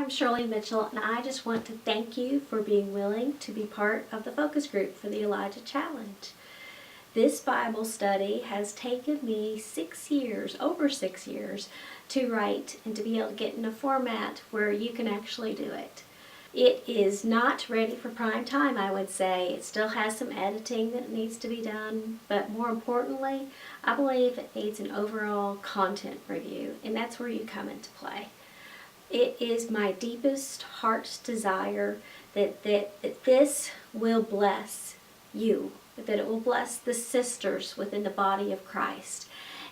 I'm Shirley Mitchell, and I just want to thank you for being willing to be part of the focus group for the Elijah Challenge. This Bible study has taken me 6 years, over 6 years, to write and to be able to get in a format where you can actually do it. It is not ready for prime time, I would say. It still has some editing that needs to be done, but more importantly, I believe it needs an overall content review, and that's where you come into play. It is my deepest heart's desire that this will bless you, that it will bless the sisters within the body of Christ,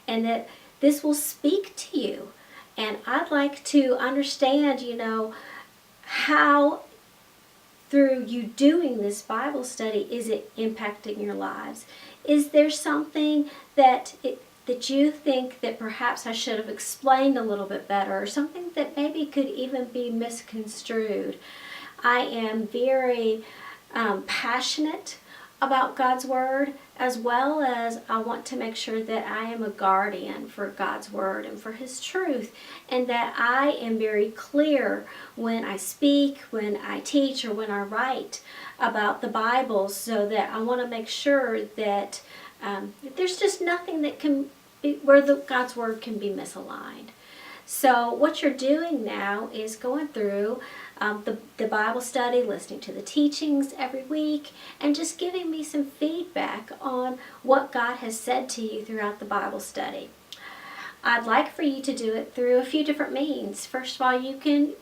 and that this will speak to you. And I'd like to understand, how through you doing this Bible study, is it impacting your lives? Is there something that you think that perhaps I should have explained a little bit better, or something that maybe could even be misconstrued? I am very passionate about God's Word, as well as I want to make sure that I am a guardian for God's Word and for His truth, and that I am very clear when I speak, when I teach, or when I write about the Bible, so that I want to make sure that there's just nothing that can be where God's Word can be misaligned. So what you're doing now is going through the Bible study, listening to the teachings every week, and just giving me some feedback on what God has said to you throughout the Bible study. I'd like for you to do it through a few different means. First of all, you can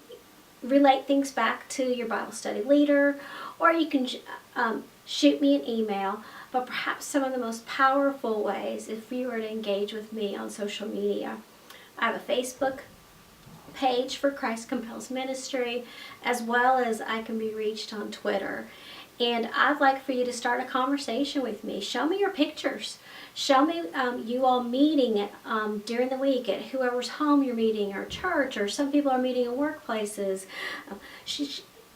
relate things back to your Bible study leader, or you can shoot me an email. But perhaps some of the most powerful ways, if you were to engage with me on social media, I have a Facebook page for Christ Compels Ministry, as well as I can be reached on Twitter. And I'd like for you to start a conversation with me. Show me your pictures. Show me you all meeting during the week at whoever's home you're meeting, or church, or some people are meeting in workplaces.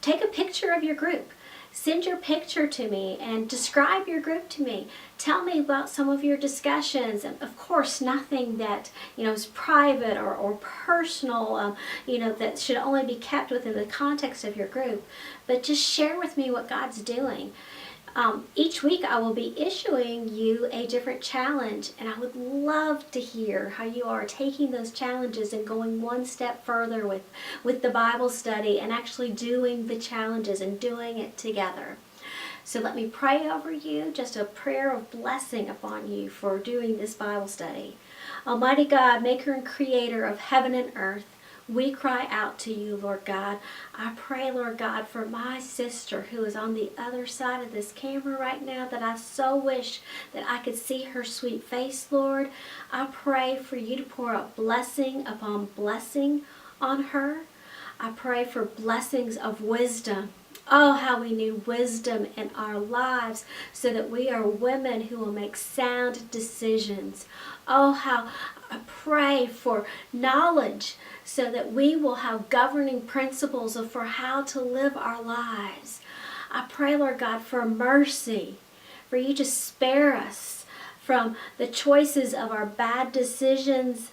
Take a picture of your group. Send your picture to me and describe your group to me. Tell me about some of your discussions, and of course nothing that is private or personal, that should only be kept within the context of your group. But just share with me what God's doing. Each week I will be issuing you a different challenge, and I would love to hear how you are taking those challenges and going one step further with the Bible study, and actually doing the challenges and doing it together. So let me pray over you, just a prayer of blessing upon you for doing this Bible study. Almighty God, maker and creator of heaven and earth, we cry out to you, Lord God. I pray, Lord God, for my sister who is on the other side of this camera right now, that I so wish that I could see her sweet face, Lord. I pray for you to pour out blessing upon blessing on her. I pray for blessings of wisdom. Oh, how we need wisdom in our lives, so that we are women who will make sound decisions. Oh, how I pray for knowledge, so that we will have governing principles for how to live our lives. I pray, Lord God, for mercy, for you to spare us from the choices of our bad decisions,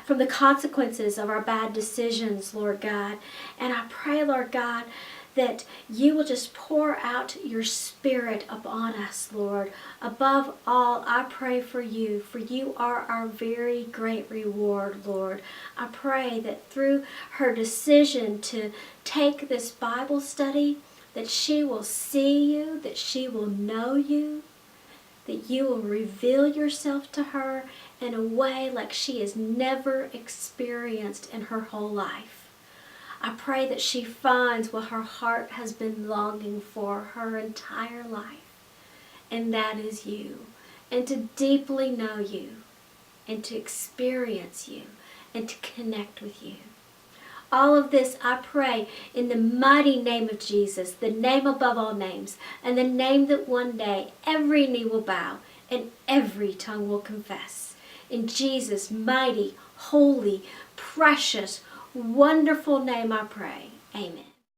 from the consequences of our bad decisions, Lord God. And I pray, Lord God, that you will just pour out your Spirit upon us, Lord. Above all, I pray for you are our very great reward, Lord. I pray that through her decision to take this Bible study, that she will see you, that she will know you, that you will reveal yourself to her in a way like she has never experienced in her whole life. I pray that she finds what her heart has been longing for her entire life, and that is you, and to deeply know you, and to experience you, and to connect with you. All of this I pray in the mighty name of Jesus, the name above all names, and the name that one day every knee will bow and every tongue will confess. In Jesus' mighty, holy, precious, wonderful name I pray. Amen.